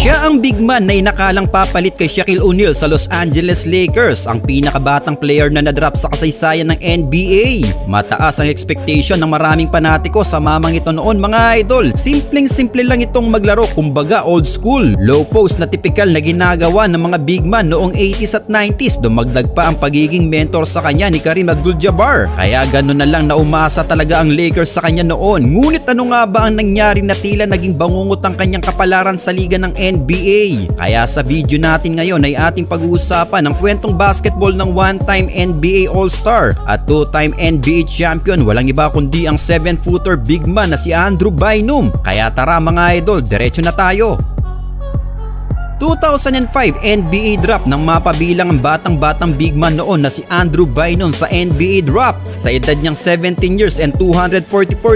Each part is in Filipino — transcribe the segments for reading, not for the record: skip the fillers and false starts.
Siya ang big man na inakalang papalit kay Shaquille O'Neal sa Los Angeles Lakers, ang pinakabatang player na na-drop sa kasaysayan ng NBA. Mataas ang expectation ng maraming panatiko sa mamang ito noon mga idol. Simpleng-simple lang itong maglaro, kumbaga old school. Low post na typical na ginagawa ng mga big man noong 80s at 90s. Dumagdag pa ang pagiging mentor sa kanya ni Kareem Abdul-Jabbar. Kaya gano'n na lang na umasa talaga ang Lakers sa kanya noon. Ngunit ano nga ba ang nangyari na tila naging bangungot ang kanyang kapalaran sa liga ng NBA? Kaya sa video natin ngayon ay ating pag-uusapan ang kwentong basketball ng one-time NBA All-Star at two-time NBA champion. Walang iba kundi ang 7-footer big man na si Andrew Bynum. Kaya tara mga idol, diretso na tayo. 2005 NBA draft nang mapabilang ang batang-batang big man noon na si Andrew Bynum sa NBA draft. Sa edad niyang 17 years and 244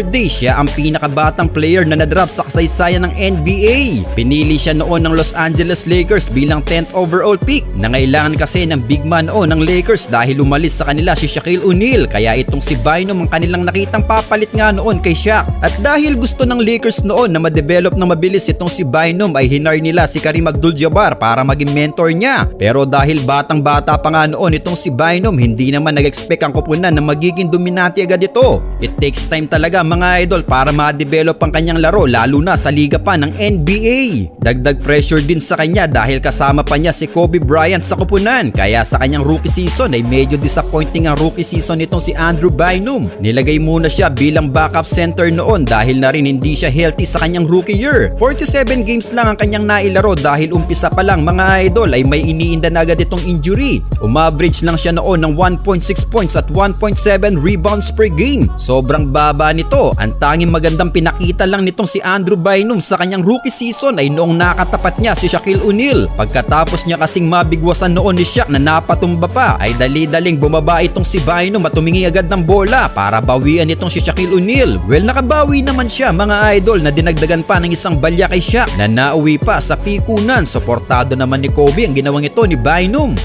days, siya ang pinakabatang player na na-draft sa kasaysayan ng NBA. Pinili siya noon ng Los Angeles Lakers bilang 10th overall pick. Nangailangan kasi ng big man noon ng Lakers dahil umalis sa kanila si Shaquille O'Neal, kaya itong si Bynum ang kanilang nakitang papalit nga noon kay Shaq. At dahil gusto ng Lakers noon na ma-develop na mabilis itong si Bynum ay hinar nila si Kareem Abdul-Jabbar para maging mentor niya. Pero dahil batang-bata pa nga noon itong si Bynum, hindi naman nag-expect ang koponan na magiging dominante agad ito. It takes time talaga mga idol para ma-develop ang kanyang laro, lalo na sa liga pa ng NBA. Dagdag pressure din sa kanya dahil kasama pa niya si Kobe Bryant sa koponan. Kaya sa kanyang rookie season ay medyo disappointing ang rookie season nitong si Andrew Bynum. Nilagay muna siya bilang backup center noon dahil na rin hindi siya healthy sa kanyang rookie year. 47 games lang ang kanyang nailaro dahil umpisa pa lang mga idol ay may iniinda na agad itong injury. Umaverage lang siya noon ng 1.6 points at 1.7 rebounds per game. Sobrang baba nito. Ang tanging magandang pinakita lang nitong si Andrew Bynum sa kanyang rookie season ay noong nakatapat niya si Shaquille O'Neal. Pagkatapos niya kasing mabigwasan noon ni Shaq na napatumba pa, ay dali-daling bumaba itong si Bynum at tumingi agad ng bola para bawian itong si Shaquille O'Neal. Well, nakabawi naman siya mga idol na dinagdagan pa ng isang balya kay Shaq na nauwi pa sa pikunan. Suportado naman ni Kobe ang ginawang ito ni Bynum.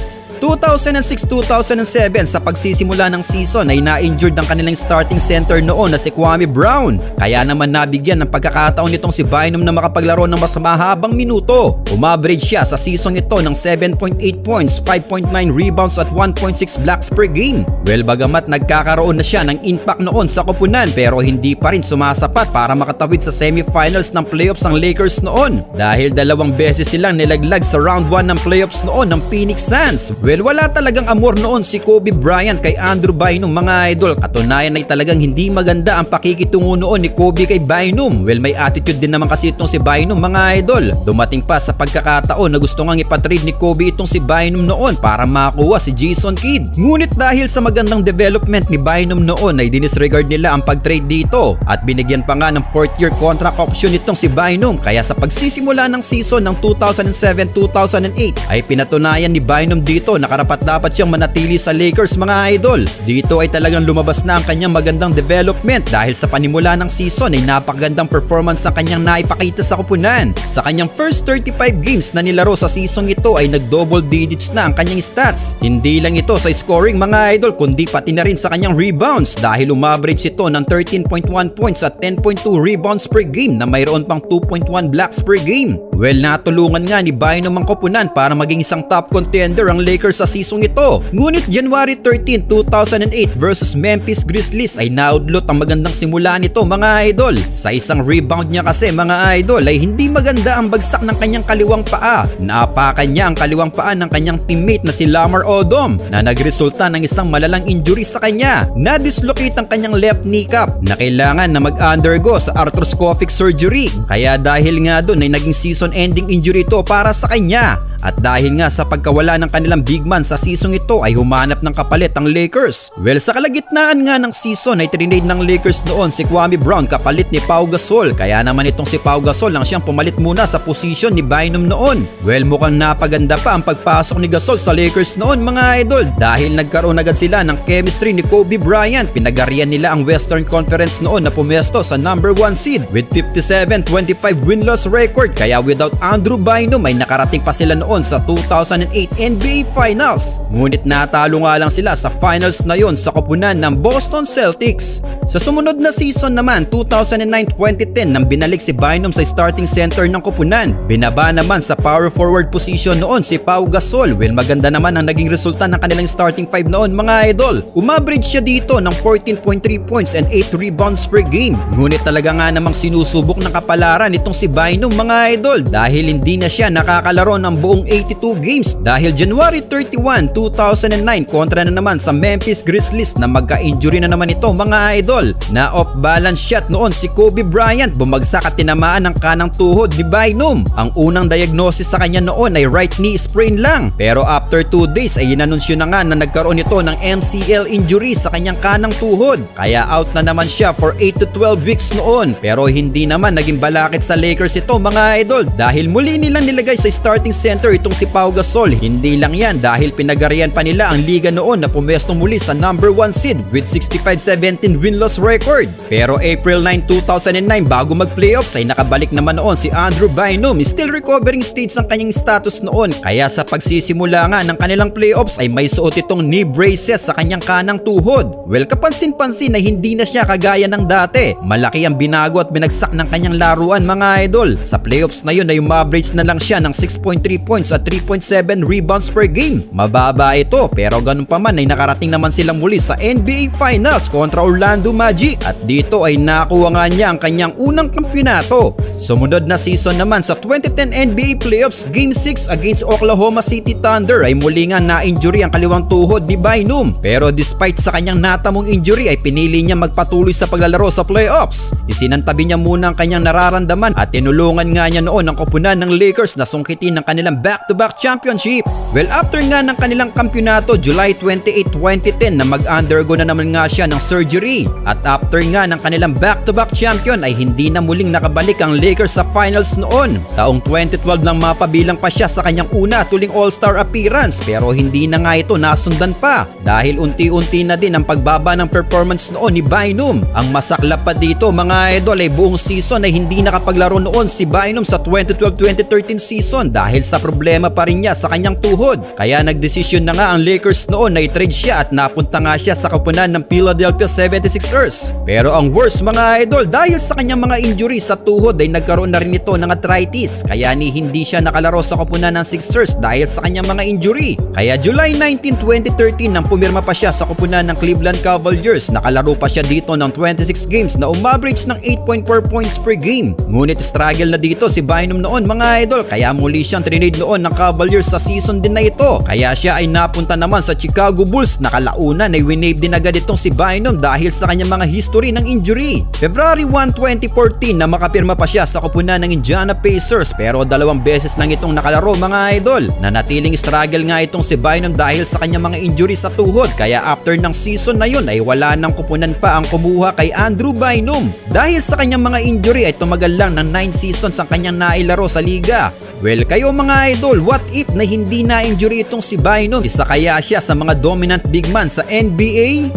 2006-2007 sa pagsisimula ng season ay na-injured ang kanilang starting center noon na si Kwame Brown. Kaya naman nabigyan ng pagkakataon nitong si Bynum na makapaglaro ng mas mahabang minuto. Umaverage siya sa season ito ng 7.8 points, 5.9 rebounds at 1.6 blocks per game. Well, bagamat nagkakaroon na siya ng impact noon sa koponan pero hindi pa rin sumasapat para makatawid sa semifinals ng playoffs ang Lakers noon. Dahil dalawang beses silang nilaglag sa round 1 ng playoffs noon ng Phoenix Suns. Well, wala talagang amor noon si Kobe Bryant kay Andrew Bynum mga idol. Katunayan ay talagang hindi maganda ang pakikitungo noon ni Kobe kay Bynum. Well, may attitude din naman kasi itong si Bynum mga idol. Dumating pa sa pagkakataon na gusto ngang ipatrade ni Kobe itong si Bynum noon para makakuha si Jason Kidd. Ngunit dahil sa magandang development ni Bynum noon ay dinisregard nila ang pag-trade dito at binigyan pa nga ng 4th year contract option itong si Bynum. Kaya sa pagsisimula ng season ng 2007-2008 ay pinatunayan ni Bynum dito na karapat-dapat siyang manatili sa Lakers mga idol. Dito ay talagang lumabas na ang kanyang magandang development dahil sa panimula ng season ay napakagandang performance ang kanyang naipakita sa koponan. Sa kanyang first 35 games na nilaro sa season ito ay nag-double digits na ang kanyang stats. Hindi lang ito sa scoring mga idol kundi pati na rin sa kanyang rebounds dahil umaverage ito ng 13.1 points at 10.2 rebounds per game na mayroon pang 2.1 blocks per game. Well, natulungan nga ni Bynum ang koponan para maging isang top contender ang Lakers sa season ito. Ngunit January 13, 2008 versus Memphis Grizzlies ay naudlot ang magandang simula nito mga idol. Sa isang rebound niya kasi mga idol ay hindi maganda ang bagsak ng kanyang kaliwang paa. Naapakan niya ang kaliwang paa ng kanyang teammate na si Lamar Odom na nagresulta ng isang malalang injury sa kanya. Na-dislocate ang kanyang left kneecap na kailangan na mag-undergo sa arthroscopic surgery. Kaya dahil nga doon ay naging season-ending injury ito para sa kanya. At dahil nga sa pagkawala ng kanilang big man sa season ito ay humanap ng kapalit ang Lakers. Well, sa kalagitnaan nga ng season ay trinade ng Lakers noon si Kwame Brown kapalit ni Pau Gasol. Kaya naman itong si Pau Gasol lang siyang pumalit muna sa posisyon ni Bynum noon. Well, mukhang napaganda pa ang pagpasok ni Gasol sa Lakers noon mga idol dahil nagkaroon agad sila ng chemistry ni Kobe Bryant. Pinagarian nila ang Western Conference noon na pumesto sa number 1 seed with 57-25 win-loss record. Kaya without Andrew Bynum ay nakarating pa sila noon noon sa 2008 NBA Finals. Ngunit natalo nga lang sila sa finals na yon sa koponan ng Boston Celtics. Sa sumunod na season naman 2009-2010 nang binalik si Bynum sa starting center ng koponan. Binaba naman sa power forward position noon si Pau Gasol. Well, maganda naman ang naging resulta ng kanilang starting five noon mga idol. Umaverage siya dito ng 14.3 points and 8 rebounds per game. Ngunit talaga nga namang sinusubok ng kapalaran itong si Bynum mga idol dahil hindi na siya nakakalaro ng buong 82 games dahil January 31, 2009 kontra na naman sa Memphis Grizzlies na magka-injury na naman ito mga idol. Na off-balance shot noon si Kobe Bryant, bumagsak at tinamaan ang kanang tuhod ni Bynum. Ang unang diagnosis sa kanya noon ay right knee sprain lang, pero after 2 days ay inanunsyo na nga na nagkaroon ito ng MCL injury sa kanyang kanang tuhod. Kaya out na naman siya for 8 to 12 weeks noon, pero hindi naman naging balakid sa Lakers ito mga idol dahil muli nilang nilagay sa starting center itong si Pau Gasol. Hindi lang yan dahil pinagarian pa nila ang liga noon na pumestong muli sa number 1 seed with 65-17 win-loss record. Pero April 9, 2009 bago mag-playoffs ay nakabalik naman noon si Andrew Bynum. Still recovering stage ang kanyang status noon, kaya sa pagsisimula nga ng kanilang playoffs ay may suot itong knee braces sa kanyang kanang tuhod. Well, kapansin-pansin na hindi na siya kagaya ng dati. Malaki ang binago at binagsak ng kanyang laruan mga idol. Sa playoffs na yun ay umaverage na lang siya ng 6.3 points at 3.7 rebounds per game. Mababa ito pero ganun pa man ay nakarating naman silang muli sa NBA Finals kontra Orlando Magic at dito ay nakuha nga niya ang kanyang unang kampyonato. Sumunod na season naman sa 2010 NBA Playoffs Game 6 against Oklahoma City Thunder ay muli nga na-injury ang kaliwang tuhod ni Bynum. Pero despite sa kanyang natamong injury ay pinili niya magpatuloy sa paglalaro sa playoffs. Isinantabi niya muna ang kanyang nararamdaman at tinulungan nga niya noon ang koponan ng Lakers na sungkitin ng kanilang back-to-back championship. Well, after nga ng kanilang kampyonato July 28, 2010 na mag-undergo na naman nga siya ng surgery. At after nga ng kanilang back-to-back champion ay hindi na muling nakabalik ang Lakers sa finals noon. Taong 2012 lang mapabilang pa siya sa kanyang una tuling All-Star appearance pero hindi na nga ito nasundan pa dahil unti-unti na din ang pagbaba ng performance noon ni Bynum. Ang masaklap pa dito mga idol ay buong season ay hindi nakapaglaro noon si Bynum sa 2012-2013 season dahil sa problema pa rin niya sa kanyang tuhod. Kaya nagdesisyon na nga ang Lakers noon na i-trade siya at napunta nga siya sa koponan ng Philadelphia 76ers. Pero ang worst mga idol dahil sa kanyang mga injury sa tuhod ay nagkaroon na rin ito ng arthritis kaya hindi siya nakalaro sa koponan ng Sixers dahil sa kanyang mga injury. Kaya July 19, 2013 nang pumirma pa siya sa koponan ng Cleveland Cavaliers, nakalaro pa siya dito ng 26 games na umaverage ng 8.4 points per game. Ngunit struggle na dito si Bynum noon mga idol kaya muli siyang trinade noon ng Cavaliers sa season din na ito. Kaya siya ay napunta naman sa Chicago Bulls na kalaunan ay winave din agad itong si Bynum dahil sa kanyang mga history ng injury. February 1, 2014 na makapirma pa siya sa koponan ng Indiana Pacers pero 2 beses lang itong nakalaro mga idol. Nanatiling struggle nga itong si Bynum dahil sa kanyang mga injury sa tuhod kaya after ng season na yun ay wala nang koponan pa ang kumuha kay Andrew Bynum. Dahil sa kanyang mga injury ay tumagal lang ng 9 seasons ang kanyang nailaro sa liga. Well, kayo mga idol, what if na hindi na-injury itong si Bynum? Isa kaya siya sa mga dominant big man sa NBA?